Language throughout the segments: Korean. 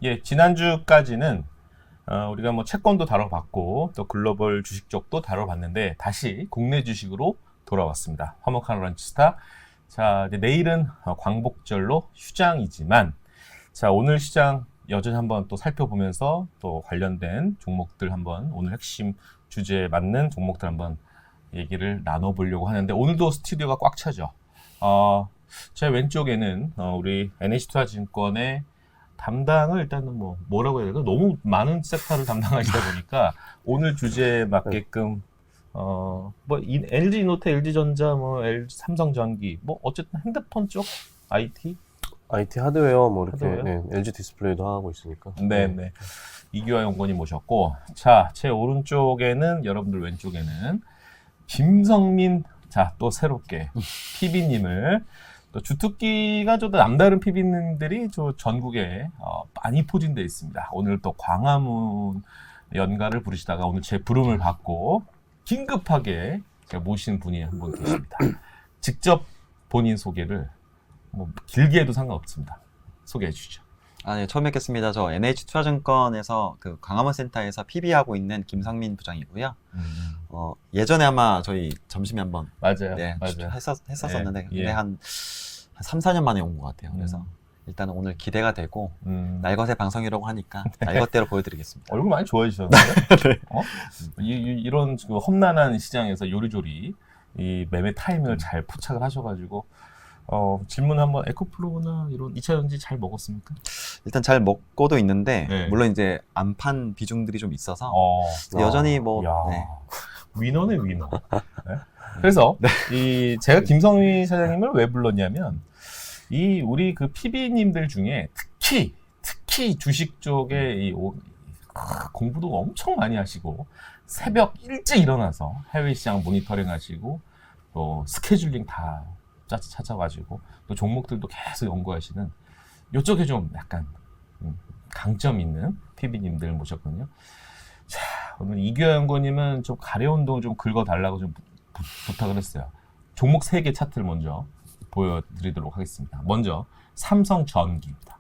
예, 지난주까지는 우리가 뭐 채권도 다뤄봤고 또 글로벌 주식 쪽도 다뤄봤는데 다시 국내 주식으로 돌아왔습니다. 화목한 런치스타. 자, 이제 내일은 광복절로 휴장이지만 자, 오늘 시장 여전히 한번 또 살펴보면서 또 관련된 종목들 한번 오늘 핵심 주제에 맞는 종목들 한번 얘기를 나눠보려고 하는데 오늘도 스튜디오가 꽉 차죠. 제 왼쪽에는 우리 NH투자증권의 담당을 일단은 뭐라고 해야 될까? 너무 많은 섹터를 담당하시다 보니까 오늘 주제에 맞게끔 LG노태, LG전자, 삼성전기, 어쨌든 핸드폰 쪽 IT 하드웨어 이렇게 하드웨어? 네, LG 디스플레이도 하고 있으니까. 네. 이규화 연구원이 모셨고, 자, 제 오른쪽에는 여러분들 왼쪽에는 김성민, 자, 또 새롭게 PB님을 또 주특기가 좀 남다른 PB님들이 전국에 많이 포진되어 있습니다. 오늘 또 광화문 연가를 부르시다가 오늘 제 부름을 받고 긴급하게 제가 모신 분이 한 분 계십니다. 직접 본인 소개를 길게 해도 상관없습니다. 소개해 주시죠. 네, 처음 뵙겠습니다. 저 NH투자증권에서 그 광화문 센터에서 PB하고 있는 김성민 부장이고요. 예전에 아마 저희 점심에 한번 맞아요. 했었었는데 예. 근데 한 3, 4년 만에 온 것 같아요. 그래서 일단은 오늘 기대가 되고 날것의 방송이라고 하니까 날것대로 보여드리겠습니다. 얼굴 많이 좋아지셨는데? 네. 이런 그 험난한 시장에서 요리조리 이 매매 타이밍을 잘 포착을 하셔가지고 질문 한번 에코프로나 이런 2차전지 잘 먹었습니까? 일단 잘 먹고도 있는데 네. 물론 이제 안 판 비중들이 좀 있어서 여전히 네. 위너네 위너. 네? 그래서 제가 김성희 사장님을 왜 불렀냐면 우리 그 PB님들 중에 특히 주식 쪽에 공부도 엄청 많이 하시고 새벽 일찍 일어나서 해외 시장 모니터링 하시고 또 스케줄링 다 찾아가지고 또 종목들도 계속 연구하시는 이쪽에 좀 약간 강점 있는 PB님들 모셨거든요. 자, 오늘 이규화 연구원님은 좀 가려운 동 좀 긁어달라고 좀 부탁을 했어요. 종목 3개 차트를 먼저 보여드리도록 하겠습니다. 먼저 삼성전기입니다.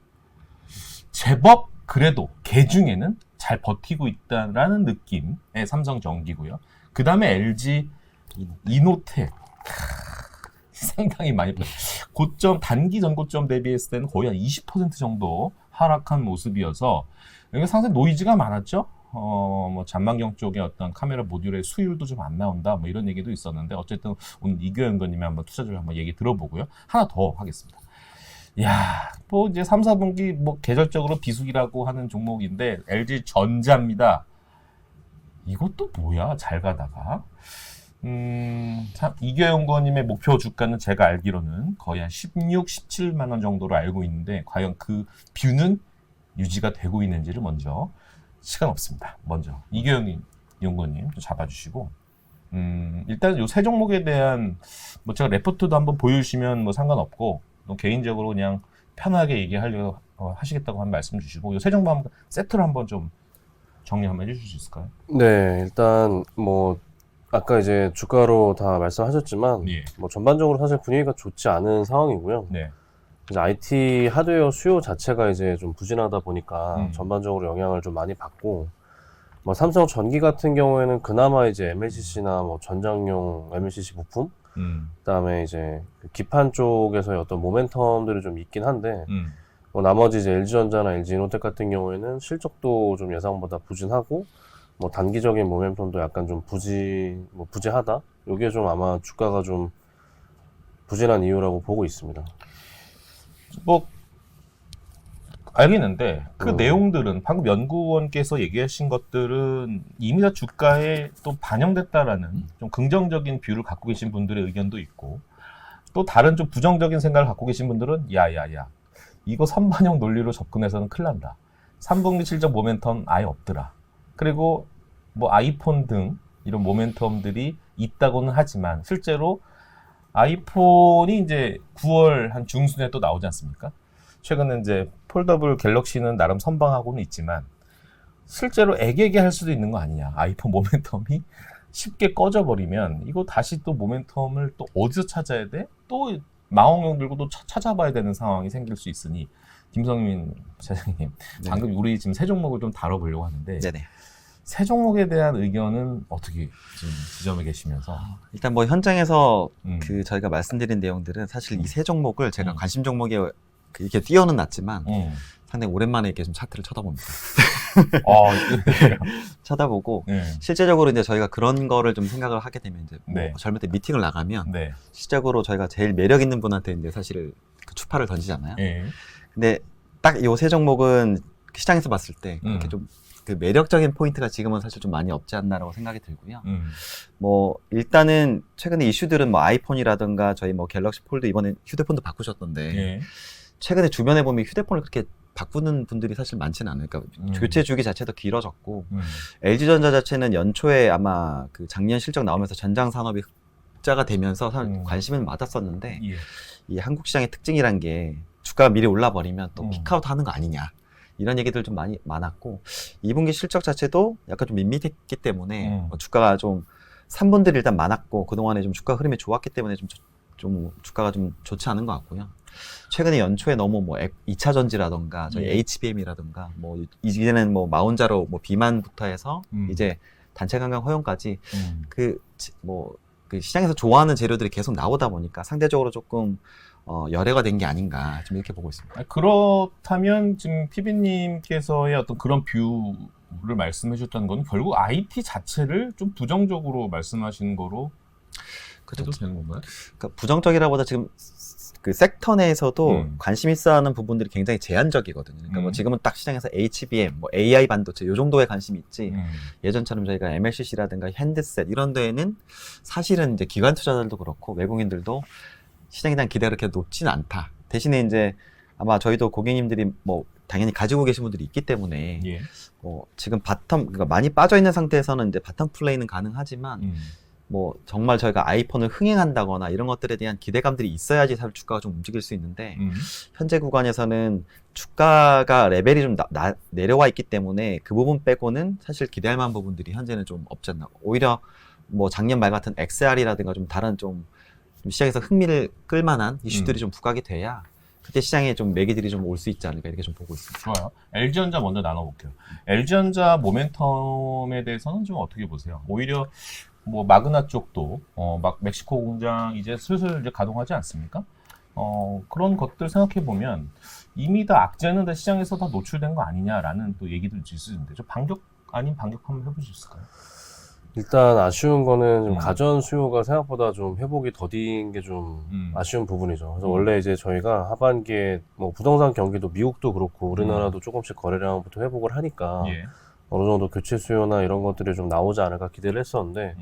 제법 그래도 개중에는 잘 버티고 있다라는 느낌의 삼성전기고요. 그 다음에 LG 이노텍 상당히 많이 단기 전고점 대비했을 때는 거의 한 20% 정도 하락한 모습이어서 여기가 상당히 노이즈가 많았죠. 잔망경 쪽에 어떤 카메라 모듈의 수율도 좀 안 나온다 이런 얘기도 있었는데 어쨌든 오늘 이규현 연구원님이 한번 투자주를 한번 얘기 들어보고요. 하나 더 하겠습니다. 이제 3, 4분기 계절적으로 비수기라고 하는 종목인데 LG 전자입니다. 이것도 뭐야? 잘 가다가 이규현 연구원님의 목표 주가는 제가 알기로는 거의 한 16, 17만 원 정도로 알고 있는데 과연 그 뷰는 유지가 되고 있는지를 먼저 시간 없습니다. 먼저 이규현 연구원님 좀 잡아주시고 일단 요 세 종목에 대한 제가 레포트도 한번 보여주시면 상관없고 개인적으로 그냥 편하게 얘기하려고 하시겠다고 한 말씀 주시고 요 세 종목 한번 세트로 한번 좀 정리 한번 해주실 수 있을까요? 네, 일단 아까 이제 주가로 다 말씀하셨지만 예. 전반적으로 사실 분위기가 좋지 않은 상황이고요. 네. 이제 IT 하드웨어 수요 자체가 이제 좀 부진하다 보니까 전반적으로 영향을 좀 많이 받고 삼성 전기 같은 경우에는 그나마 이제 MLCC나 전장용 MLCC 부품 그다음에 이제 기판 쪽에서의 어떤 모멘텀들이 좀 있긴 한데 나머지 이제 LG전자나 LG이노텍 같은 경우에는 실적도 좀 예상보다 부진하고 단기적인 모멘텀도 약간 좀 부재하다. 요게 좀 아마 주가가 좀 부진한 이유라고 보고 있습니다. 알겠는데 그 내용들은 방금 연구원께서 얘기하신 것들은 이미 다 주가에 또 반영됐다라는 좀 긍정적인 뷰를 갖고 계신 분들의 의견도 있고 또 다른 좀 부정적인 생각을 갖고 계신 분들은 야야야 이거 선반영 논리로 접근해서는 큰일 난다. 3분기 실적 모멘텀 아예 없더라. 그리고 아이폰 등 이런 모멘텀들이 있다고는 하지만 실제로 아이폰이 이제 9월 한 중순에 또 나오지 않습니까? 최근에 이제 폴더블 갤럭시는 나름 선방하고는 있지만 실제로 애게게 할 수도 있는 거 아니냐. 아이폰 모멘텀이 쉽게 꺼져버리면 이거 다시 또 모멘텀을 또 어디서 찾아야 돼? 또 망원경 들고 또 찾아봐야 되는 상황이 생길 수 있으니 김성민 차장님, 네. 방금 우리 지금 세 종목을 좀 다뤄보려고 하는데 네네. 세 종목에 대한 의견은 어떻게 지금 지점에 계시면서? 일단 뭐 현장에서 음. 그 저희가 말씀드린 내용들은 사실 이 세 종목을 제가 음. 관심 종목에 이렇게 띄어는 놨지만 음. 상당히 오랜만에 이렇게 좀 차트를 쳐다봅니다. 그래요. 쳐다보고 네. 실제적으로 이제 저희가 그런 거를 좀 생각을 하게 되면 이제 뭐 네. 젊을 때 미팅을 나가면 네. 실제적으로 저희가 제일 매력 있는 분한테 이제 사실 그 추파를 던지잖아요. 예. 근데 딱 요 세 종목은 시장에서 봤을 때 이렇게 좀 그 매력적인 포인트가 지금은 사실 좀 많이 없지 않나라고 생각이 들고요. 뭐 일단은 최근에 이슈들은 뭐 아이폰이라든가 저희 뭐 갤럭시 폴드 이번에 휴대폰도 바꾸셨던데 예. 최근에 주변에 보면 휴대폰을 그렇게 바꾸는 분들이 사실 많지는 않아요. 그러니까 교체 주기 자체도 길어졌고 LG전자 자체는 연초에 아마 그 작년 실적 나오면서 전장 산업이 흑자가 되면서 관심은 많았었는데 예. 이 한국 시장의 특징이란 게 주가가 미리 올라버리면 또 피크아웃 하는 거 아니냐 이런 얘기들 좀 많이 많았고 2분기 실적 자체도 약간 좀 밋밋했기 때문에 뭐 주가가 좀 3분들이 일단 많았고 그동안에 좀 주가 흐름이 좋았기 때문에 좀 주가가 좀 좋지 않은 것 같고요. 최근에 연초에 너무 뭐 2차 전지라던가 저희 HBM이라던가 뭐 이제는 뭐 마운자로 뭐 비만부터 해서 이제 단체 관광 허용까지 그 시장에서 좋아하는 재료들이 계속 나오다 보니까 상대적으로 조금 열애가 된 게 아닌가 좀 이렇게 보고 있습니다. 그렇다면 지금 PB님께서의 어떤 그런 뷰를 말씀해 주셨다는 건 결국 IT 자체를 좀 부정적으로 말씀하시는 거로 해도 되는 건가요? 그러니까 부정적이라보다 지금 그 섹터 내에서도 관심 있어 하는 부분들이 굉장히 제한적이거든요. 그러니까 뭐 지금은 딱 시장에서 HBM, 뭐 AI 반도체 요 정도의 관심이 있지 예전처럼 저희가 MLCC라든가 핸드셋 이런 데에는 사실은 이제 기관 투자자들도 그렇고 외국인들도 시장에 대한 기대가 그렇게 높지는 않다. 대신에 이제 아마 저희도 고객님들이 뭐 당연히 가지고 계신 분들이 있기 때문에 예. 지금 그러니까 많이 빠져 있는 상태에서는 이제 바텀 플레이는 가능하지만 뭐 정말 저희가 아이폰을 흥행한다거나 이런 것들에 대한 기대감들이 있어야지 사실 주가가 좀 움직일 수 있는데 현재 구간에서는 주가가 레벨이 좀 내려와 있기 때문에 그 부분 빼고는 사실 기대할 만한 부분들이 현재는 좀 없지 않나. 오히려 뭐 작년 말 같은 XR이라든가 좀 다른 좀 시장에서 흥미를 끌만한 이슈들이 좀 부각이 돼야 그때 시장에 좀 매기들이 좀 올 수 있지 않을까 이렇게 좀 보고 있습니다. 좋아요. LG전자 먼저 나눠볼게요. LG전자 모멘텀에 대해서는 좀 어떻게 보세요? 오히려 뭐 마그나 쪽도 막 멕시코 공장 이제 슬슬 이제 가동하지 않습니까? 그런 것들 생각해 보면 이미 다 악재는 다 시장에서 다 노출된 거 아니냐라는 또 얘기들 있으신데 좀 반격 아닌 반격 한번 해볼 수 있을까요? 일단 아쉬운 거는 좀 가전 수요가 생각보다 좀 회복이 더딘 게 좀 아쉬운 부분이죠. 그래서 원래 이제 저희가 하반기에 뭐 부동산 경기도 미국도 그렇고 우리나라도 조금씩 거래량부터 회복을 하니까 예. 어느 정도 교체 수요나 이런 것들이 좀 나오지 않을까 기대를 했었는데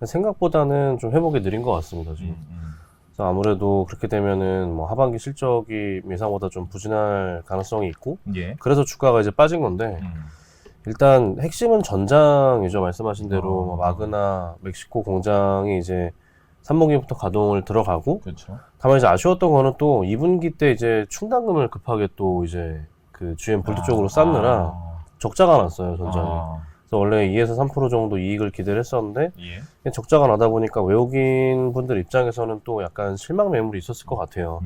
생각보다는 좀 회복이 느린 것 같습니다, 지금. 그래서 아무래도 그렇게 되면은 뭐 하반기 실적이 예상보다 좀 부진할 가능성이 있고 예. 그래서 주가가 이제 빠진 건데 일단 핵심은 전장이죠. 말씀하신 대로 뭐 마그나 멕시코 공장이 이제 3분기부터 가동을 들어가고 그렇죠. 다만 이제 아쉬웠던 거는 또 2분기 때 이제 충당금을 급하게 또 이제 그 GM 볼트 쪽으로 쌓느라 적자가 났어요, 전장이. 그래서 원래 2에서 3% 정도 이익을 기대를 했었는데 예. 적자가 나다 보니까 외국인 분들 입장에서는 또 약간 실망 매물이 있었을 것 같아요.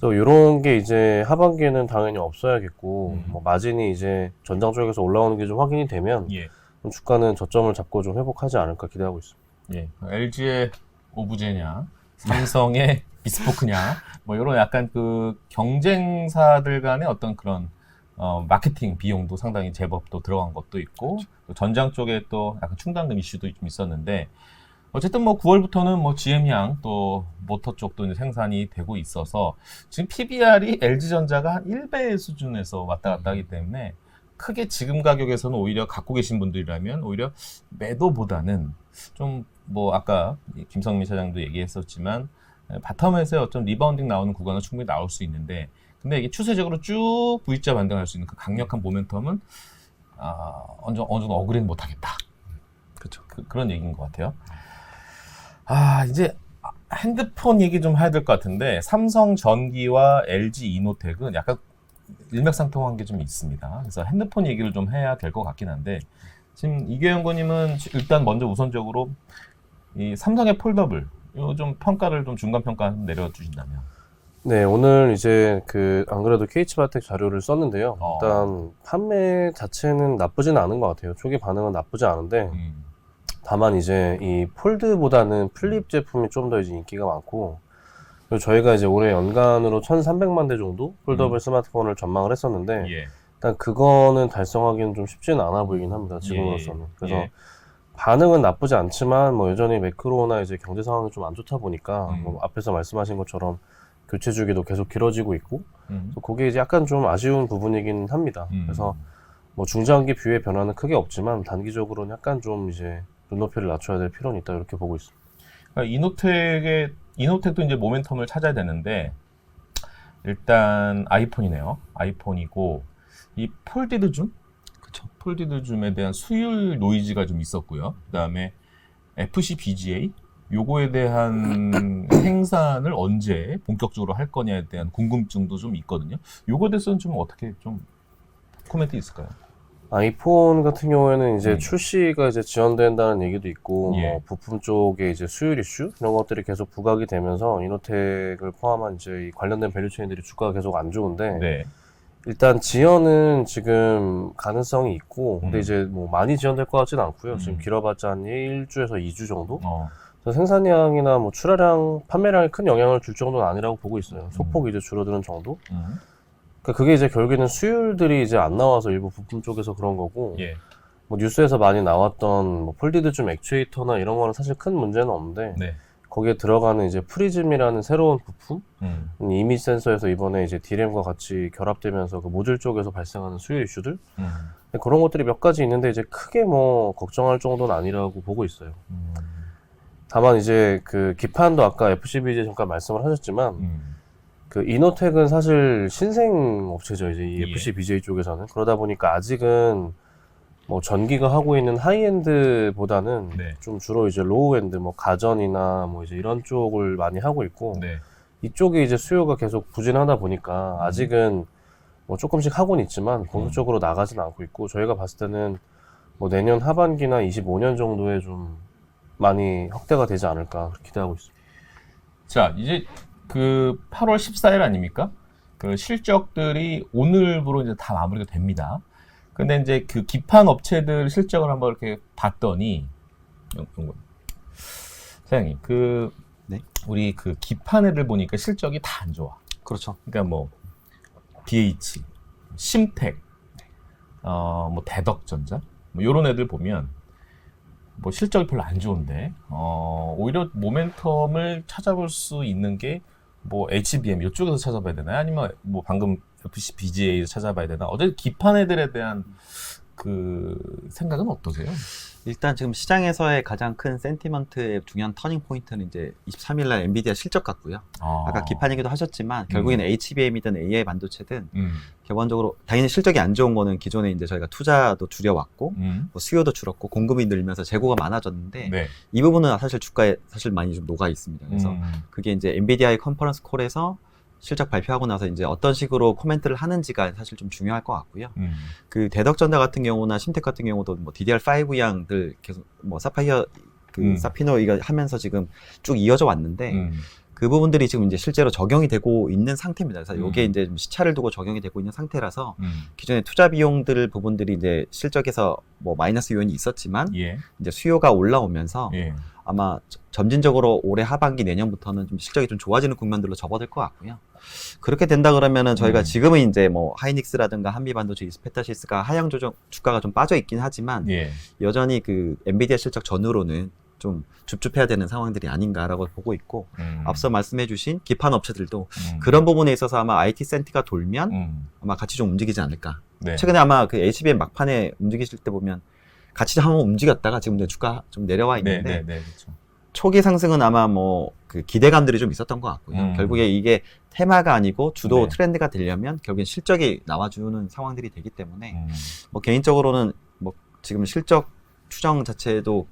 그래서 이런 게 이제 하반기에는 당연히 없어야겠고 뭐 마진이 이제 전장 쪽에서 올라오는 게 좀 확인이 되면 예. 주가는 저점을 잡고 좀 회복하지 않을까 기대하고 있습니다. 예. LG의 오브제냐, 삼성의 비스포크냐, 뭐 이런 약간 그 경쟁사들 간의 어떤 그런 마케팅 비용도 상당히 제법 또 들어간 것도 있고 또 전장 쪽에 또 약간 충당금 이슈도 좀 있었는데 어쨌든 뭐 9월부터는 뭐 GM향 또 모터 쪽도 이제 생산이 되고 있어서 지금 PBR이 LG전자가 한 1배 수준에서 왔다 갔다 하기 때문에 크게 지금 가격에서는 오히려 갖고 계신 분들이라면 오히려 매도보다는 좀 뭐 아까 김성민 차장도 얘기했었지만 바텀에서 어떤 리바운딩 나오는 구간은 충분히 나올 수 있는데 근데 이게 추세적으로 쭉 V자 반등할 수 있는 그 강력한 모멘텀은 어느 정도 어그레는 못하겠다. 그렇죠. 그런 얘기인 것 같아요. 이제 핸드폰 얘기 좀 해야 될 것 같은데 삼성전기와 LG 이노텍은 약간 일맥상통한 게 좀 있습니다. 그래서 핸드폰 얘기를 좀 해야 될 것 같긴 한데 지금 이규현 의원님은 일단 먼저 우선적으로 이 삼성의 폴더블 요 좀 평가를 좀 중간 평가 내려주신다면 네, 오늘 이제 안 그래도 KH바텍 자료를 썼는데요. 일단 판매 자체는 나쁘진 않은 것 같아요. 초기 반응은 나쁘지 않은데, 다만 이제 이 폴드보다는 플립 제품이 좀 더 이제 인기가 많고, 그리고 저희가 이제 올해 연간으로 1,300만 대 정도 폴더블 스마트폰을 전망을 했었는데, 예. 일단 그거는 달성하기는 좀 쉽지는 않아 보이긴 합니다. 지금으로서는. 그래서 예. 반응은 나쁘지 않지만, 뭐 여전히 매크로나 이제 경제 상황이 좀 안 좋다 보니까, 뭐 앞에서 말씀하신 것처럼 교체 주기도 계속 길어지고 있고, 그래서 그게 이제 약간 좀 아쉬운 부분이긴 합니다. 그래서 뭐 중장기 뷰의 변화는 크게 없지만 단기적으로는 약간 좀 이제 눈높이를 낮춰야 될 필요는 있다 이렇게 보고 있습니다. 그러니까 이노텍도 이제 모멘텀을 찾아야 되는데 일단 아이폰이네요. 아이폰이고 이 폴디드 줌, 그렇죠. 폴디드 줌에 대한 수율 노이즈가 좀 있었고요. 그다음에 FC BGA 요거에 대한 생산을 언제 본격적으로 할 거냐에 대한 궁금증도 좀 있거든요. 요거에 대해서는 좀 어떻게 좀 코멘트 있을까요? 아이폰 같은 경우에는 이제 출시가 이제 지연된다는 얘기도 있고, 예. 뭐 부품 쪽에 이제 수율 이슈 이런 것들이 계속 부각이 되면서 이노텍을 포함한 이제 이 관련된 밸류체인들이 주가가 계속 안 좋은데, 네. 일단 지연은 지금 가능성이 있고, 근데 이제 뭐 많이 지연될 것 같지는 않고요. 지금 길어봤자 한 1주에서 2주 정도? 그래서 생산량이나 뭐 출하량, 판매량에 큰 영향을 줄 정도는 아니라고 보고 있어요. 소폭 이제 줄어드는 정도? 그러니까 그게 이제 결국에는 수율들이 이제 안 나와서 일부 부품 쪽에서 그런 거고, 예. 뭐 뉴스에서 많이 나왔던 뭐 폴디드 줌 액추에이터나 이런 거는 사실 큰 문제는 없는데, 네. 거기에 들어가는 이제 프리즘이라는 새로운 부품, 이미지 센서에서 이번에 이제 D램과 같이 결합되면서 그 모듈 쪽에서 발생하는 수율 이슈들, 그런 것들이 몇 가지 있는데 이제 크게 뭐 걱정할 정도는 아니라고 보고 있어요. 다만 이제 그 기판도 아까 FCBJ 잠깐 말씀을 하셨지만, 그 이노텍은 사실 신생 업체죠, 이제 이 예. FCBJ 쪽에서는. 그러다 보니까 아직은 뭐 전기가 하고 있는 하이엔드보다는 네. 좀 주로 이제 로우엔드, 뭐 가전이나 뭐 이제 이런 쪽을 많이 하고 있고, 네. 이쪽이 이제 수요가 계속 부진하다 보니까 아직은 뭐 조금씩 하고는 있지만 본격적으로 나가진 않고 있고, 저희가 봤을 때는 뭐 내년 하반기나 25년 정도에 좀 많이 확대가 되지 않을까 그렇게 기대하고 있습니다. 자, 이제 그 8월 14일 아닙니까? 그 실적들이 오늘부로 이제 다 마무리가 됩니다. 근데 이제 그 기판 업체들 실적을 한번 이렇게 봤더니, 사장님, 네. 우리 그 기판 애들 보니까 실적이 다 안 좋아. 그렇죠. 그러니까 뭐, BH, 심텍, 뭐 대덕전자, 뭐 요런 애들 보면, 뭐 실적이 별로 안 좋은데, 오히려 모멘텀을 찾아볼 수 있는 게, 뭐 HBM 이쪽에서 찾아봐야 되나요? 아니면 뭐 방금 FC BGA에서 찾아봐야 되나? 어제 기판 애들에 대한 그 생각은 어떠세요? 일단 지금 시장에서의 가장 큰 센티먼트의 중요한 터닝 포인트는 이제 23일 날 엔비디아 실적 같고요. 아까 기판 얘기도 하셨지만 결국에는 HBM이든 AI 반도체든 기본적으로 당연히 실적이 안 좋은 거는 기존에 이제 저희가 투자도 줄여왔고 뭐 수요도 줄었고 공급이 늘면서 재고가 많아졌는데 네. 이 부분은 사실 주가에 사실 많이 좀 녹아 있습니다. 그래서 그게 이제 엔비디아의 컨퍼런스 콜에서 실적 발표하고 나서 이제 어떤 식으로 코멘트를 하는지가 사실 좀 중요할 것 같고요. 그 대덕전자 같은 경우나 심텍 같은 경우도 뭐 DDR5 양들 계속 뭐 사파이어 사피노 이거 하면서 지금 쭉 이어져 왔는데 그 부분들이 지금 이제 실제로 적용이 되고 있는 상태입니다. 그래서 이게 이제 좀 시차를 두고 적용이 되고 있는 상태라서 기존의 투자 비용들 부분들이 이제 실적에서 뭐 마이너스 요인이 있었지만 예. 이제 수요가 올라오면서 예. 아마 점진적으로 올해 하반기 내년부터는 좀 실적이 좀 좋아지는 국면들로 접어들 것 같고요. 그렇게 된다 그러면은 저희가 지금은 이제 뭐 하이닉스라든가 한미반도체, 이스페타시스가 하향 조정 주가가 좀 빠져 있긴 하지만 예. 여전히 그 엔비디아 실적 전후로는 좀 줍줍해야 되는 상황들이 아닌가라고 보고 있고 앞서 말씀해주신 기판 업체들도 그런 부분에 있어서 아마 IT 센티가 돌면 아마 같이 좀 움직이지 않을까. 네. 최근에 아마 그 HBM 막판에 움직이실 때 보면 같이 한번 움직였다가 지금 주가 좀 내려와 있는데 네, 그렇죠. 초기 초기 상승은 아마 뭐 그 기대감들이 좀 있었던 것 같고요. 결국에 이게 테마가 아니고 주도 네. 트렌드가 되려면 결국엔 실적이 나와주는 상황들이 되기 때문에 뭐 개인적으로는 뭐 지금 실적 추정 자체도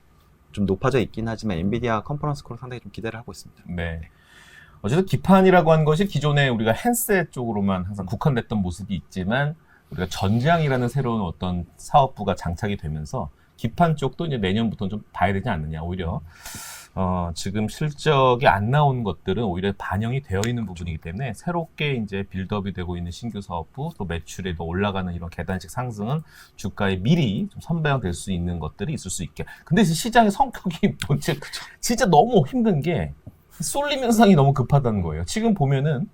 좀 높아져 있긴 하지만 엔비디아 컨퍼런스 콜을 상당히 좀 기대를 하고 있습니다. 네. 어쨌든 기판이라고 한 것이 기존에 우리가 핸셋 쪽으로만 항상 국한됐던 모습이 있지만 우리가 전장이라는 새로운 어떤 사업부가 장착이 되면서 기판 쪽도 이제 내년부터는 좀 봐야 되지 않느냐. 오히려 지금 실적이 안 나온 것들은 오히려 반영이 되어 있는 부분이기 때문에 새롭게 이제 빌드업이 되고 있는 신규 사업부 또 매출이 더 올라가는 이런 계단식 상승은 주가에 미리 좀 선반영될 수 있는 것들이 있을 수 있게. 근데 시장의 성격이 진짜 너무 힘든 게 쏠림 현상이 너무 급하다는 거예요. 지금 보면은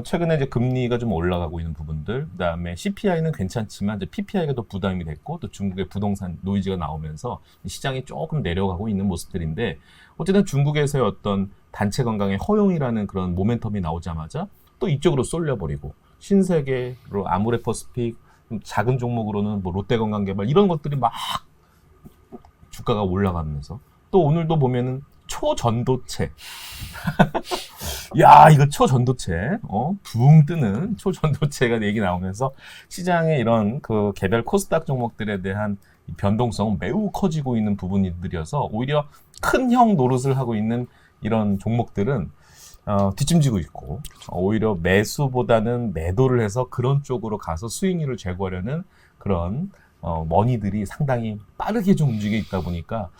최근에 이제 금리가 좀 올라가고 있는 부분들, 그다음에 CPI는 괜찮지만 이제 PPI가 더 부담이 됐고 또 중국의 부동산 노이즈가 나오면서 시장이 조금 내려가고 있는 모습들인데 어쨌든 중국에서의 어떤 단체 관광의 허용이라는 그런 모멘텀이 나오자마자 또 이쪽으로 쏠려버리고 신세계로 아모레퍼스픽 작은 종목으로는 뭐 롯데건강개발 이런 것들이 막 주가가 올라가면서 또 오늘도 보면은 초전도체. 야, 이거 초전도체. 붕 뜨는 초전도체가 얘기 나오면서 시장의 이런 그 개별 코스닥 종목들에 대한 변동성은 매우 커지고 있는 부분들이어서 오히려 큰 형 노릇을 하고 있는 이런 종목들은 뒷짐지고 있고 오히려 매수보다는 매도를 해서 그런 쪽으로 가서 수익률을 제거하려는 그런 머니들이 상당히 빠르게 좀 움직여 있다 보니까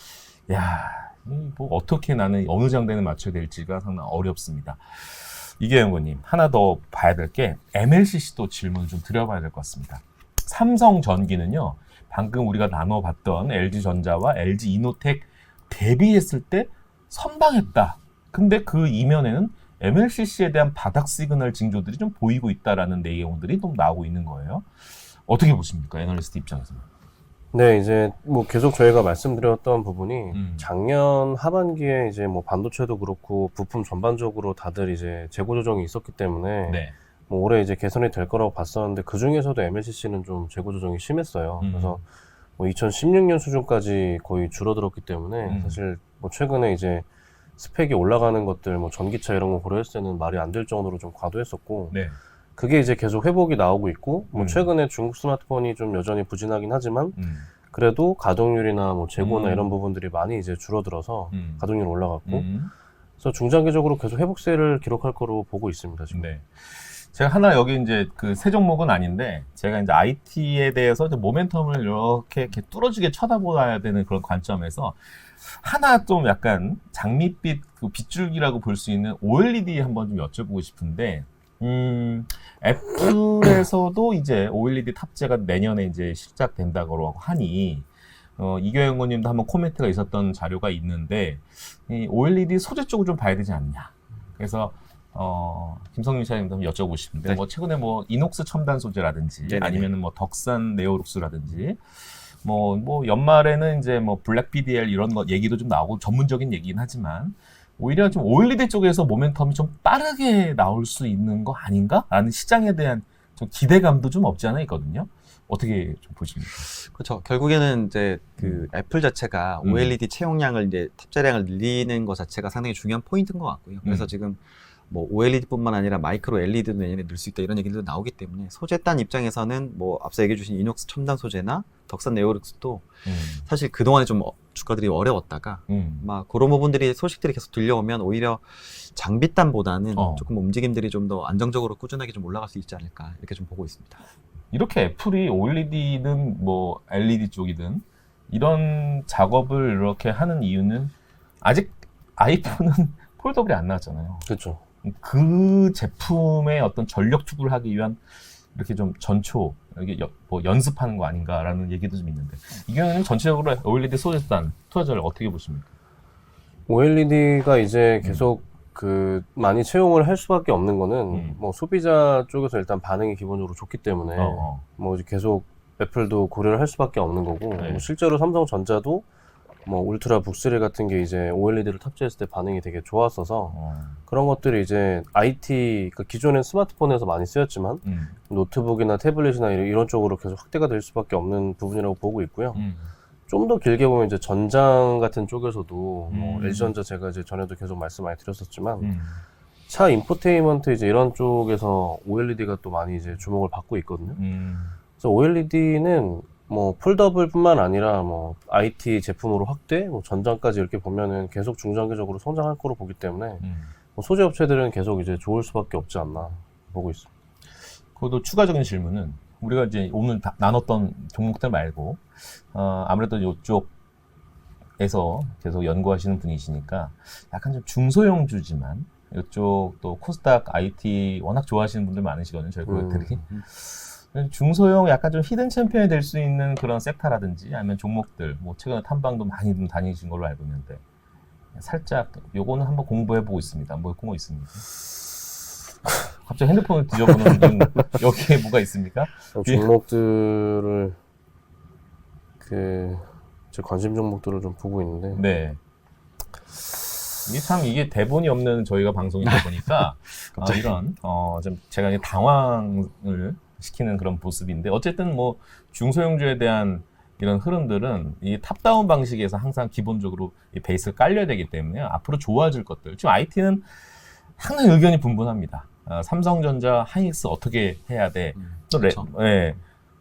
야, 뭐 어떻게 나는 어느 장단에 맞춰야 될지가 상당히 어렵습니다. 이계영 의원님, 하나 더 봐야 될 게 MLCC도 질문을 좀 드려봐야 될 것 같습니다. 삼성전기는요, 방금 우리가 나눠봤던 LG전자와 LG이노텍 대비했을 때 선방했다. 근데 그 이면에는 MLCC에 대한 바닥 시그널 징조들이 좀 보이고 있다라는 내용들이 좀 나오고 있는 거예요. 어떻게 보십니까? 애널리스트 입장에서는. 네, 이제 뭐 계속 저희가 말씀드렸던 부분이 작년 하반기에 이제 뭐 반도체도 그렇고 부품 전반적으로 다들 이제 재고 조정이 있었기 때문에 네. 뭐 올해 이제 개선이 될 거라고 봤었는데 그 중에서도 MLCC는 좀 재고 조정이 심했어요. 그래서 뭐 2016년 수준까지 거의 줄어들었기 때문에 사실 뭐 최근에 이제 스펙이 올라가는 것들 뭐 전기차 이런 거 고려했을 때는 말이 안 될 정도로 좀 과도했었고 네. 그게 이제 계속 회복이 나오고 있고 뭐 최근에 중국 스마트폰이 좀 여전히 부진하긴 하지만 그래도 가동률이나 뭐 재고나 이런 부분들이 많이 이제 줄어들어서 가동률 올라갔고 그래서 중장기적으로 계속 회복세를 기록할 거로 보고 있습니다 지금. 네. 제가 하나 여기 이제 그 세 종목은 아닌데 제가 이제 IT에 대해서 이제 모멘텀을 이렇게 뚫어지게 쳐다봐야 되는 그런 관점에서 하나 좀 약간 장밋빛 그 빗줄기라고 볼 수 있는 OLED 한번 좀 여쭤보고 싶은데. 애플에서도 이제 OLED 탑재가 내년에 이제 시작된다고 하니, 이교영 의원님도 한번 코멘트가 있었던 자료가 있는데, 이 OLED 소재 쪽을 좀 봐야 되지 않냐. 그래서, 김성민 차장님도 한번 여쭤보고 싶은데, 네. 뭐 최근에 뭐 이녹스 첨단 소재라든지, 네네네. 아니면은 뭐 덕산 네오룩스라든지, 뭐 연말에는 이제 뭐 블랙 PDL 이런 거 얘기도 좀 나오고 전문적인 얘기긴 하지만, 오히려 좀 OLED 쪽에서 모멘텀이 좀 빠르게 나올 수 있는 거 아닌가? 라는 시장에 대한 좀 기대감도 좀 없지 않아 있거든요. 어떻게 좀 보십니까? 그렇죠. 결국에는 이제 그 애플 자체가 OLED 채용량을 이제 탑재량을 늘리는 것 자체가 상당히 중요한 포인트인 것 같고요. 그래서 지금 뭐 OLED뿐만 아니라 마이크로 LED도 내년에 늘 수 있다 이런 얘기들도 나오기 때문에 소재단 입장에서는 뭐 앞서 얘기해 주신 이녹스 첨단 소재나 덕산 네오룩스도 사실 그동안에 좀 주가들이 어려웠다가 막 그런 부분들이 소식들이 계속 들려오면 오히려 장비단보다는 조금 움직임들이 좀 더 안정적으로 꾸준하게 좀 올라갈 수 있지 않을까 이렇게 좀 보고 있습니다. 이렇게 애플이 OLED든 뭐 LED 쪽이든 이런 작업을 이렇게 하는 이유는 아직 아이폰은 폴더블이 안 나왔잖아요. 그렇죠. 그 제품의 어떤 전력 투구를 하기 위한 이렇게 좀 전초 이게 뭐 연습하는 거 아닌가라는 얘기도 좀 있는데 이 경우는 전체적으로 OLED 소재단 투자자를 어떻게 보십니까? OLED가 이제 계속 그 많이 채용을 할 수밖에 없는 거는 뭐 소비자 쪽에서 일단 반응이 기본적으로 좋기 때문에 뭐 이제 계속 애플도 고려를 할 수밖에 없는 거고 네. 뭐 실제로 삼성전자도 뭐 울트라 북3 같은 게 이제 OLED를 탑재했을 때 반응이 되게 좋았어서 그런 것들이 이제 IT, 그러니까 기존엔 스마트폰에서 많이 쓰였지만 노트북이나 태블릿이나 이런 쪽으로 계속 확대가 될 수밖에 없는 부분이라고 보고 있고요. 좀 더 길게 보면 이제 전장 같은 쪽에서도 뭐 LG전자 제가 이제 전에도 계속 말씀 많이 드렸었지만 차 인포테인먼트 이제 이런 쪽에서 OLED가 또 많이 이제 주목을 받고 있거든요. 그래서 OLED는 뭐 폴더블뿐만 아니라 뭐 IT 제품으로 확대, 뭐 전장까지 이렇게 보면은 계속 중장기적으로 성장할 거로 보기 때문에 뭐 소재 업체들은 계속 이제 좋을 수밖에 없지 않나 보고 있습니다. 그것도 추가적인 질문은 우리가 이제 오늘 나눴던 종목들 말고 아무래도 이쪽 에서 계속 연구하시는 분이시니까 약간 좀 중소형주지만 이쪽 또 코스닥 IT 워낙 좋아하시는 분들 많으시거든요. 저희 고객들이. 중소형 약간 좀 히든 챔피언이 될 수 있는 그런 섹터라든지 아니면 종목들 뭐 최근에 탐방도 많이 좀 다니신 걸로 알고 있는데 살짝 요거는 한번 공부해보고 있습니다. 뭐 그런 거 있습니까? 갑자기 핸드폰을 뒤져보는 여기에 뭐가 있습니까? 종목들을 제 관심 종목들을 좀 보고 있는데 네. 이게 참 이게 대본이 없는 저희가 방송이다 보니까 이런 좀 제가 이제 당황을 시키는 그런 모습인데 어쨌든 뭐 중소형주에 대한 이런 흐름들은 이 탑다운 방식에서 항상 기본적으로 이 베이스를 깔려야 되기 때문에 앞으로 좋아질 것들. 지금 IT는 항상 의견이 분분합니다. 삼성전자, 하이닉스 어떻게 해야 돼? 또 네.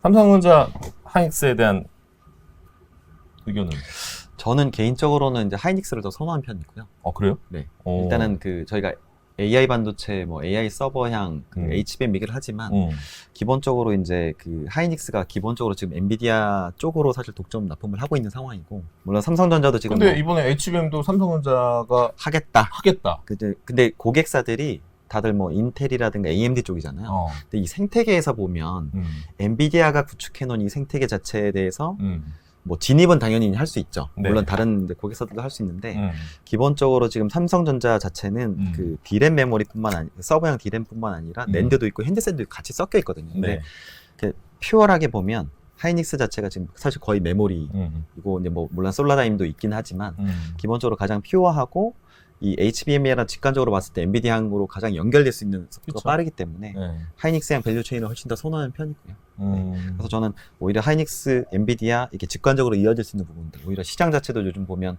삼성전자, 하이닉스에 대한 의견은? 저는 개인적으로는 이제 하이닉스를 더 선호하는 편이고요. 그래요? 네. 일단은 저희가 AI 반도체, 뭐 AI 서버향 HBM 얘기를 하지만 기본적으로 이제 하이닉스가 기본적으로 지금 엔비디아 쪽으로 사실 독점 납품을 하고 있는 상황이고 물론 삼성전자도 지금 근데 이번에 HBM도 삼성전자가 하겠다. 근데 고객사들이 다들 뭐 인텔이라든가 AMD 쪽이잖아요. 근데 이 생태계에서 보면 엔비디아가 구축해놓은 이 생태계 자체에 대해서 뭐 진입은 당연히 할 수 있죠. 네. 물론 다른 고객사들도 할 수 있는데 기본적으로 지금 삼성전자 자체는 D램 메모리뿐만 서버형 D램뿐만 아니라 낸드도 있고 핸드셋도 같이 섞여 있거든요. 근데 퓨어하게 보면 하이닉스 자체가 지금 사실 거의 메모리이고 이제 뭐 물론 솔라다임도 있긴 하지만 기본적으로 가장 퓨어하고 이 HBM이랑 직관적으로 봤을 때 엔비디아향으로 가장 연결될 수 있는 속도가 빠르기 때문에 하이닉스향 밸류체인을 훨씬 더 선호하는 편이고요. 그래서 저는 오히려 하이닉스, 엔비디아 이렇게 직관적으로 이어질 수 있는 부분들 오히려 시장 자체도 요즘 보면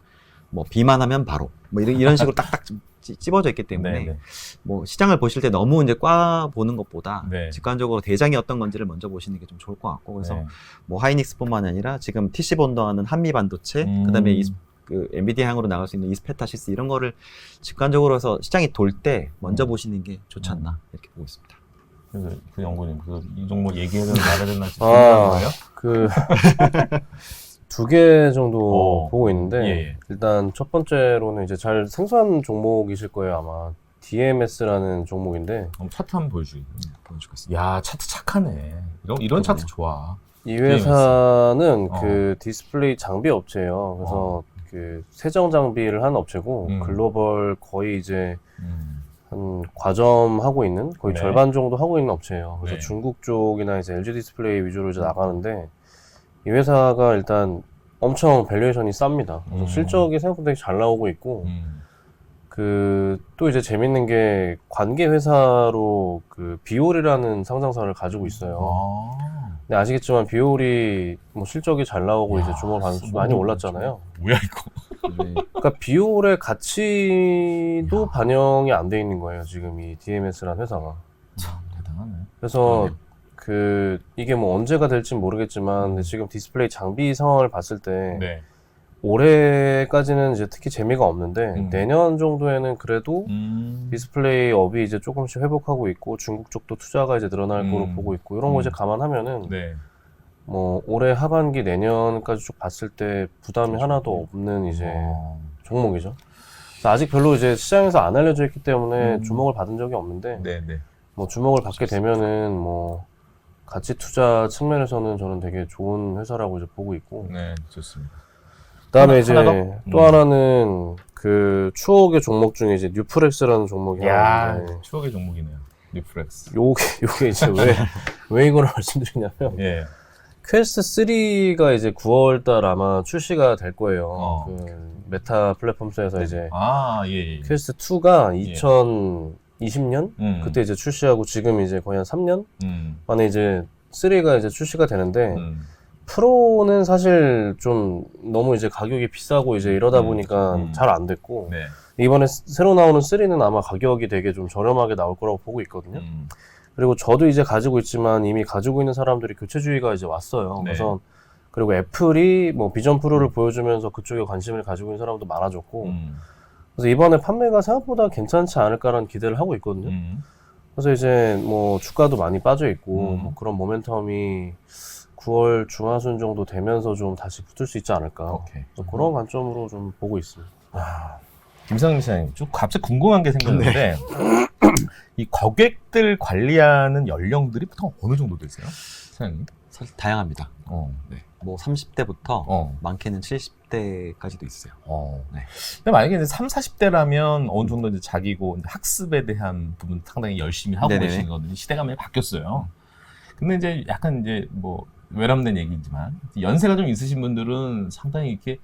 뭐 비만 하면 바로 뭐 이런 식으로 딱딱 찝어져 있기 때문에 뭐 시장을 보실 때 너무 이제 꽈 보는 것보다 직관적으로 대장이 어떤 건지를 먼저 보시는 게 좀 좋을 것 같고 그래서 뭐 하이닉스뿐만 아니라 지금 TC본더하는 한미 반도체 그다음에 엔비디아 향으로 나갈 수 있는 이스페타시스 이런 거를 직관적으로 해서 시장이 돌 때 먼저 보시는 게 좋지 않나 이렇게 보고 있습니다. 그래서 연구님 이 종목 얘기해야 되나 말아야 되나 거예요? 두 개 정도 보고 있는데 일단 첫 번째로는 이제 잘 생소한 종목이실 거예요 아마 DMS라는 종목인데 차트 한번 보여주겠습니다. 야 차트 착하네. 이런 차트 좋아. 이 회사는 디스플레이 장비 업체예요. 그래서 세정 장비를 하는 업체고 글로벌 거의 이제 한 과점 하고 있는 거의 절반 정도 하고 있는 업체예요. 그래서 중국 쪽이나 이제 LG 디스플레이 위주로 이제 나가는데 이 회사가 일단 엄청 밸류에이션이 쌉니다. 그래서 실적이 생각보다 되게 잘 나오고 있고 또 이제 재밌는 게 관계 회사로 비올이라는 상장사를 가지고 있어요. 근데 아시겠지만 비올이 뭐 실적이 잘 나오고 이제 주목을 받는 많이 올랐잖아요. 뭐야 이거? 그러니까 비올의 가치도 반영이 안 돼 있는 거예요. 지금 이 DMS라는 회사가. 참 대단하네. 그래서 이게 뭐 언제가 될지 모르겠지만 근데 지금 디스플레이 장비 상황을 봤을 때 올해까지는 이제 특히 재미가 없는데 내년 정도에는 그래도 디스플레이 업이 이제 조금씩 회복하고 있고 중국 쪽도 투자가 이제 늘어날 거로 보고 있고 이런 거 이제 감안하면은 뭐 올해 하반기 내년까지 쭉 봤을 때 부담이 하나도 없는 이제 종목이죠. 아직 별로 이제 시장에서 안 알려져 있기 때문에 주목을 받은 적이 없는데 뭐 주목을 받게 되면은 뭐 가치 투자 측면에서는 저는 되게 좋은 회사라고 이제 보고 있고. 네, 좋습니다. 그다음에 이제 또 하나는 추억의 종목 중에 이제 뉴프렉스라는 종목이 하나 있는데. 추억의 종목이네요. 뉴프렉스. 요게 이제 왜 이걸 말씀드리냐면 퀘스트 3가 이제 9월달 아마 출시가 될 거예요. 메타 플랫폼스에서 이제 퀘스트 2가 2020년 그때 이제 출시하고 지금 이제 거의 한 3년 만에 이제 3가 이제 출시가 되는데 프로는 사실 좀 너무 이제 가격이 비싸고 이제 이러다 보니까 잘 안 됐고 이번에 새로 나오는 3는 아마 가격이 되게 좀 저렴하게 나올 거라고 보고 있거든요. 그리고 저도 이제 가지고 있지만 이미 가지고 있는 사람들이 교체주의가 이제 왔어요. 그래서 그리고 애플이 뭐 비전 프로를 보여주면서 그쪽에 관심을 가지고 있는 사람도 많아졌고 그래서 이번에 판매가 생각보다 괜찮지 않을까라는 기대를 하고 있거든요. 그래서 이제 뭐 주가도 많이 빠져 있고 뭐 그런 모멘텀이 9월 중하순 정도 되면서 좀 다시 붙을 수 있지 않을까. 오케이. 그런 관점으로 좀 보고 있습니다. 김성민 시장님, 좀 갑자기 궁금한 게 생겼는데 이 고객들 관리하는 연령들이 보통 어느 정도 되세요, 시장님? 사실 다양합니다. 네. 뭐 30대부터 많게는 70대까지도 있어요. 네. 근데 만약에 이제 30, 40대라면 어느 정도 이제 자기고 이제 학습에 대한 부분 상당히 열심히 하고 네네네. 계시거든요. 시대가 많이 바뀌었어요. 근데 이제 약간 이제 뭐 외람된 얘기지만 연세가 좀 있으신 분들은 상당히 이렇게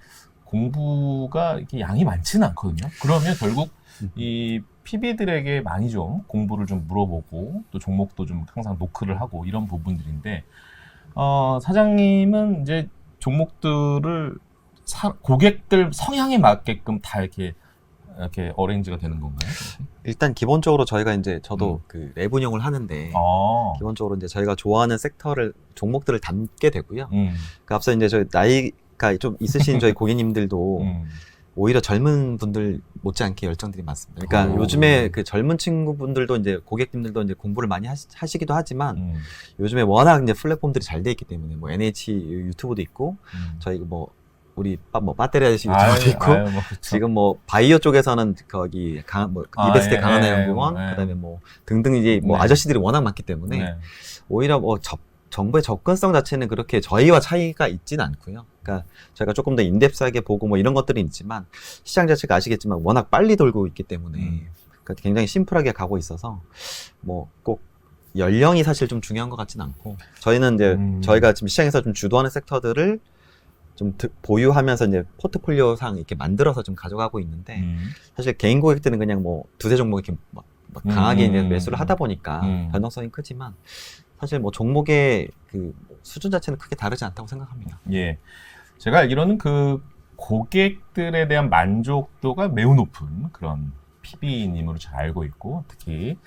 공부가 이렇게 양이 많지는 않거든요. 그러면 결국 이 PB들에게 많이 좀 공부를 좀 물어보고 또 종목도 좀 항상 노크를 하고 이런 부분들인데 사장님은 이제 종목들을 고객들 성향에 맞게끔 다 이렇게 어레인지가 되는 건가요? 일단 기본적으로 저희가 이제 저도 그 랩 운영을 하는데 기본적으로 이제 저희가 좋아하는 섹터를 종목들을 담게 되고요. 그 앞서 이제 저희 나이가 좀 있으신 저희 고객님들도 오히려 젊은 분들 못지않게 열정들이 많습니다. 그러니까 요즘에 그 젊은 친구분들도 이제 고객님들도 이제 공부를 많이 하시기도 하지만 요즘에 워낙 이제 플랫폼들이 잘 돼 있기 때문에 뭐 NH 유튜브도 있고 저희 뭐 우리 뭐 배터리 아저씨 유튜브도 있고 지금 뭐 바이오 쪽에서는 거기 이베스트 강하나 연구원 그다음에 뭐 등등 이제 뭐 아저씨들이 워낙 많기 때문에 오히려 뭐 정보의 접근성 자체는 그렇게 저희와 차이가 있지는 않고요. 그러니까 저희가 조금 더 인덱스하게 보고 뭐 이런 것들이 있지만 시장 자체가 아시겠지만 워낙 빨리 돌고 있기 때문에 그러니까 굉장히 심플하게 가고 있어서 뭐 꼭 연령이 사실 좀 중요한 것 같지는 않고 저희는 이제 저희가 지금 시장에서 좀 주도하는 섹터들을 좀 보유하면서 이제 포트폴리오상 이렇게 만들어서 좀 가져가고 있는데 사실 개인 고객들은 그냥 뭐 두세 종목 이렇게 막 강하게 이제 매수를 하다 보니까 변동성이 크지만 사실 뭐 종목의 그 수준 자체는 크게 다르지 않다고 생각합니다. 예. 제가 알기로는 그 고객들에 대한 만족도가 매우 높은 그런 PB님으로 잘 알고 있고 특히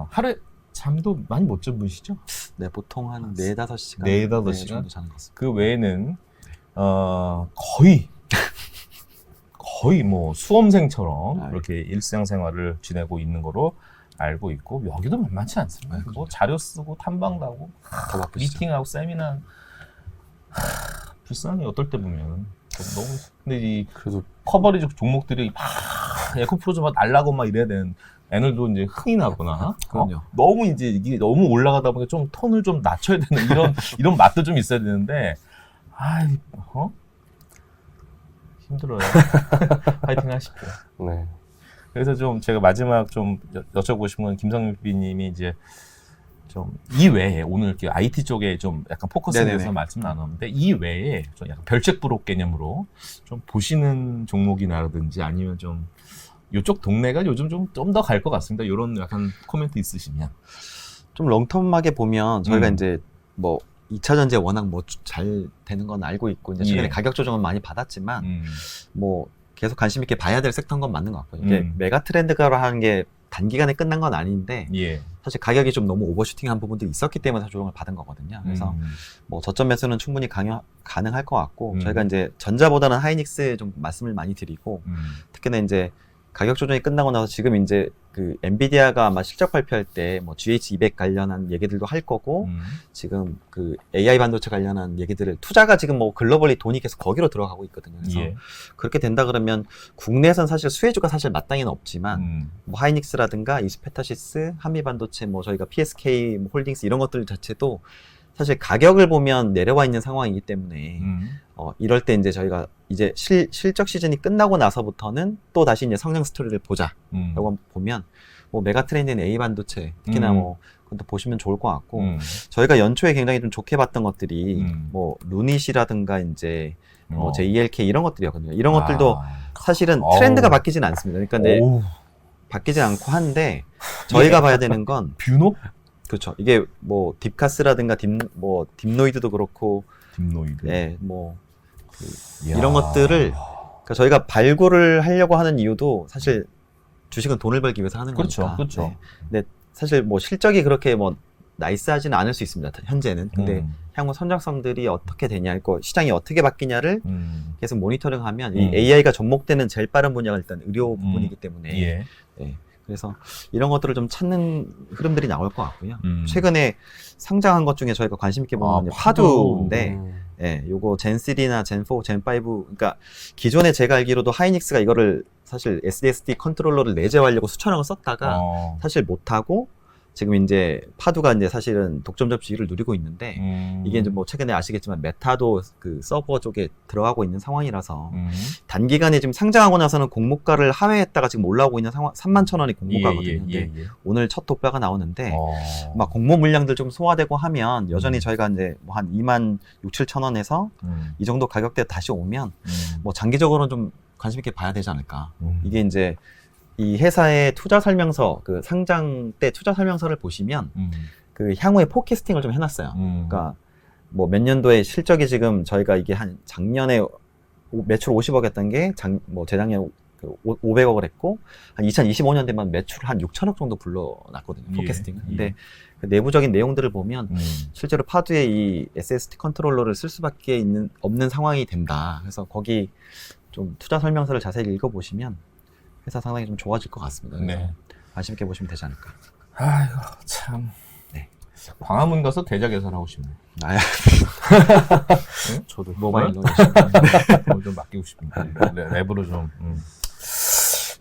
하루에 잠도 많이 못 주무시죠? 네, 보통 한 4-5시간 4-5시간 정도 자는 것 같습니다. 그 외에는 거의 뭐 수험생처럼 이렇게 일상생활을 지내고 있는 거로 알고 있고 여기도 만만치 않습니다. 뭐 자료 쓰고 탐방 가고 미팅하고 세미나 불쌍해 어떨 때 보면 너무 근데 이 그래도 커버리지 종목들이 막 에코프로즈 막 날라고 막 이래야 되는 애들도 이제 흥이 나거나 그럼요. 너무 이제 이게 너무 올라가다 보니까 좀 톤을 좀 낮춰야 되는 이런 맛도 좀 있어야 되는데 힘들어요. 파이팅 하십시오. 네. 그래서 좀 제가 마지막 좀 여쭤보고 싶은 건 김성민 PB님이 이제 좀 이 외에 오늘 이렇게 IT 쪽에 좀 약간 포커스해서 말씀 나눴는데 이 외에 좀 약간 별책 부록 개념으로 좀 보시는 종목이라든지 아니면 좀 이쪽 동네가 요즘 좀 더 갈 것 같습니다. 이런 약간 코멘트 있으시면 좀 롱텀하게 보면 저희가 이제 뭐 2차 전지 워낙 뭐 잘 되는 건 알고 있고 이제 최근에 가격 조정은 많이 받았지만 뭐 계속 관심 있게 봐야 될 섹터인 건 맞는 것 같고요. 이게 메가 트렌드가 하는 게 단기간에 끝난 건 아닌데 사실 가격이 좀 너무 오버슈팅한 부분들이 있었기 때문에 조정을 받은 거거든요. 그래서 뭐 저점 매수는 충분히 가능할 것 같고 저희가 이제 전자보다는 하이닉스 좀 말씀을 많이 드리고 특히나 이제 가격 조정이 끝나고 나서 지금 이제 그 엔비디아가 아마 실적 발표할 때 뭐 GH200 관련한 얘기들도 할 거고 지금 그 AI 반도체 관련한 얘기들을 투자가 지금 뭐 글로벌리 돈이 계속 거기로 들어가고 있거든요. 그래서 그렇게 된다 그러면 국내에선 사실 수혜주가 사실 마땅히는 없지만 뭐 하이닉스라든가 이스페타시스, 한미반도체 뭐 저희가 PSK 뭐 홀딩스 이런 것들 자체도 사실 가격을 보면 내려와 있는 상황이기 때문에 이럴 때 이제 저희가 이제 실적 시즌이 끝나고 나서부터는 또 다시 이제 성장 스토리를 보자라고 보면 뭐 메가 트렌드인 A 반도체 특히나 뭐 그것도 보시면 좋을 것 같고 저희가 연초에 굉장히 좀 좋게 봤던 것들이 뭐 루닛이라든가 이제 뭐 JLK 이런 것들이었거든요. 이런 것들도 사실은 트렌드가 바뀌진 않습니다. 그러니까 바뀌지 않고 한데 저희가 봐야 되는 건 뷰노? 그렇죠. 이게 뭐 딥카스라든가 딥노이드도 그렇고 딥노이드. 네, 뭐 이런 것들을 그러니까 저희가 발굴을 하려고 하는 이유도 사실 주식은 돈을 벌기 위해서 하는 거니까. 그렇죠. 네. 근데 사실 뭐 실적이 그렇게 뭐 나이스하지는 않을 수 있습니다. 현재는. 근데 향후 선정성들이 어떻게 되냐, 시장이 어떻게 바뀌냐를 계속 모니터링하면 이 AI가 접목되는 제일 빠른 분야가 일단 의료 부분이기 때문에 네. 그래서 이런 것들을 좀 찾는 흐름들이 나올 것 같고요. 최근에 상장한 것 중에 저희가 관심 있게 보는 건 파두인데, 예, 요거 젠3나 젠4, 젠5, 그러니까 기존에 제가 알기로도 하이닉스가 이거를 사실 SSD 컨트롤러를 내재하려고 수천억을 썼다가 사실 못하고 지금 이제 파두가 이제 사실은 독점 접시를 누리고 있는데 이게 이제 뭐 최근에 아시겠지만 메타도 그 서버 쪽에 들어가고 있는 상황이라서 단기간에 지금 상장하고 나서는 공모가를 하회했다가 지금 올라오고 있는 상황 31,000원이 공모가거든요. 근데 오늘 첫 독배가 나오는데 막 공모 물량들 좀 소화되고 하면 여전히 저희가 이제 뭐 한 2만 6, 7천 원에서 이 정도 가격대 다시 오면 뭐 장기적으로는 좀 관심 있게 봐야 되지 않을까. 이게 이제 이 회사의 투자 설명서, 그 상장 때 투자 설명서를 보시면 그 향후에 포캐스팅을 좀 해놨어요. 그러니까 뭐 몇 년도에 실적이 지금 저희가 이게 한 작년에 매출 50억이었던 게 뭐 재작년 500억을 했고 한 2025년 되면 매출 한 6천억 정도 불러놨거든요. 포캐스팅은. 근데 그 내부적인 내용들을 보면 실제로 파두에 이 SSD 컨트롤러를 쓸 수밖에 없는 상황이 된다. 그래서 거기 좀 투자 설명서를 자세히 읽어보시면 회사 상당히 좀 좋아질 것 같습니다. 네. 관심 있게 보시면 되지 않을까. 아이고 참. 네. 광화문 가서 대자 개설하고 싶네. 나야. 응? 저도 모바일로 좀 맡기고 싶은데 랩으로 좀.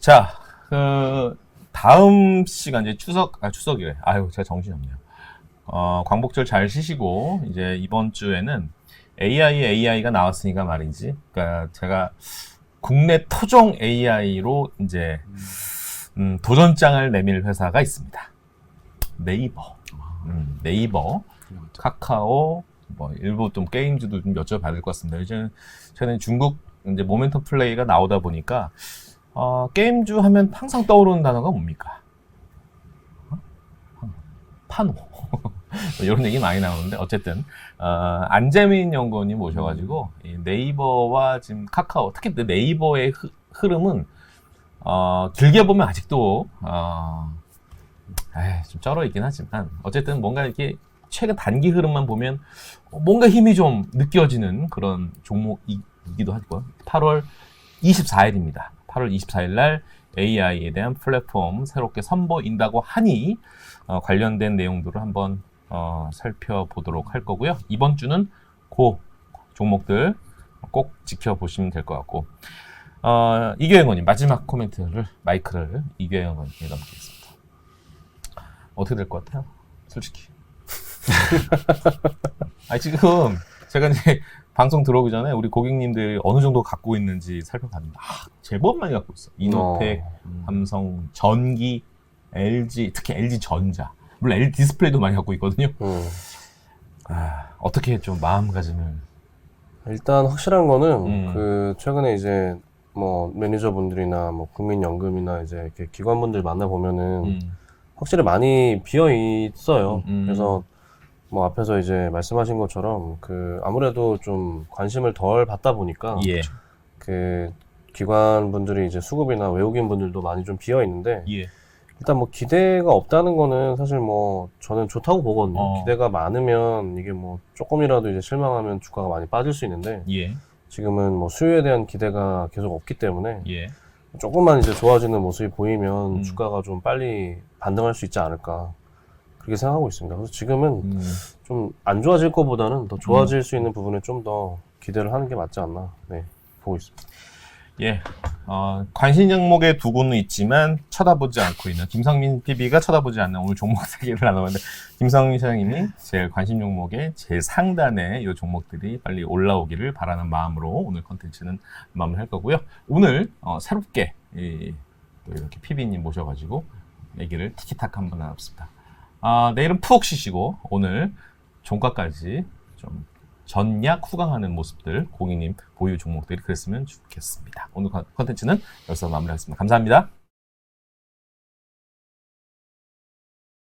자, 그 다음 시간 이제 추석이래. 아유, 제가 정신이 없네요. 광복절 잘 쉬시고 이제 이번 주에는 AI가 나왔으니까 말이지. 그러니까 제가 국내 토종 AI로 이제 도전장을 내밀 회사가 있습니다. 네이버, 네이버, 카카오, 뭐 일부 좀 게임즈도 좀 여쭤봐야 될 것 같습니다. 이제 최근에 중국 이제 모멘텀 플레이가 나오다 보니까 게임주 하면 항상 떠오르는 단어가 뭡니까? 파노. 이런 얘기 많이 나오는데 어쨌든 안재민 연구원님 모셔가지고 이 네이버와 지금 카카오, 특히 네이버의 흐름은 길게 보면 아직도 좀 쩔어 있긴 하지만 어쨌든 뭔가 이렇게 최근 단기 흐름만 보면 뭔가 힘이 좀 느껴지는 그런 종목이기도 하고요. 8월 24일입니다. 8월 24일 날 AI에 대한 플랫폼 새롭게 선보인다고 하니 관련된 내용들을 한번 살펴보도록 할 거고요. 이번 주는 그 종목들 꼭 지켜보시면 될 것 같고 이규영 의원님 마지막 마이크를 이규영 의원님께 넘기겠습니다. 어떻게 될 것 같아요? 솔직히. 지금 제가 이제 방송 들어오기 전에 우리 고객님들이 어느 정도 갖고 있는지 살펴봤는데 제법 많이 갖고 있어. 이노텍, 삼성, 전기, LG, 특히 LG 전자. 물론 LG 디스플레이도 많이 갖고 있거든요. 어떻게 좀 마음가짐을. 일단 확실한 거는 그 최근에 이제 뭐 매니저분들이나 뭐 국민연금이나 이제 이렇게 기관분들 만나 보면은 확실히 많이 비어 있어요. 그래서 뭐 앞에서 이제 말씀하신 것처럼 그 아무래도 좀 관심을 덜 받다 보니까 그 기관분들이 이제 수급이나 외국인 분들도 많이 좀 비어 있는데 일단 뭐 기대가 없다는 거는 사실 뭐 저는 좋다고 보거든요. 기대가 많으면 이게 뭐 조금이라도 이제 실망하면 주가가 많이 빠질 수 있는데 지금은 뭐 수요에 대한 기대가 계속 없기 때문에 조금만 이제 좋아지는 모습이 보이면 주가가 좀 빨리 반등할 수 있지 않을까 그렇게 생각하고 있습니다. 그래서 지금은 좀 안 좋아질 것보다는 더 좋아질 수 있는 부분에 좀 더 기대를 하는 게 맞지 않나 보고 있습니다. 관심 종목에 두고는 있지만 쳐다보지 않고 있는 김성민 PB가 쳐다보지 않는 오늘 종목 세계를 나눠봤는데 김성민 사장님이 제일 관심 종목의 제일 상단에 이 종목들이 빨리 올라오기를 바라는 마음으로 오늘 컨텐츠는 마무리할 거고요. 오늘 새롭게 또 이렇게 PB님 모셔가지고 얘기를 티키타카 한번 나눴습니다. 내일은 푹 쉬시고 오늘 종가까지 좀 전략 후강하는 모습들 고객님 보유 종목들이 그랬으면 좋겠습니다. 오늘 컨텐츠는 여기서 마무리하겠습니다. 감사합니다.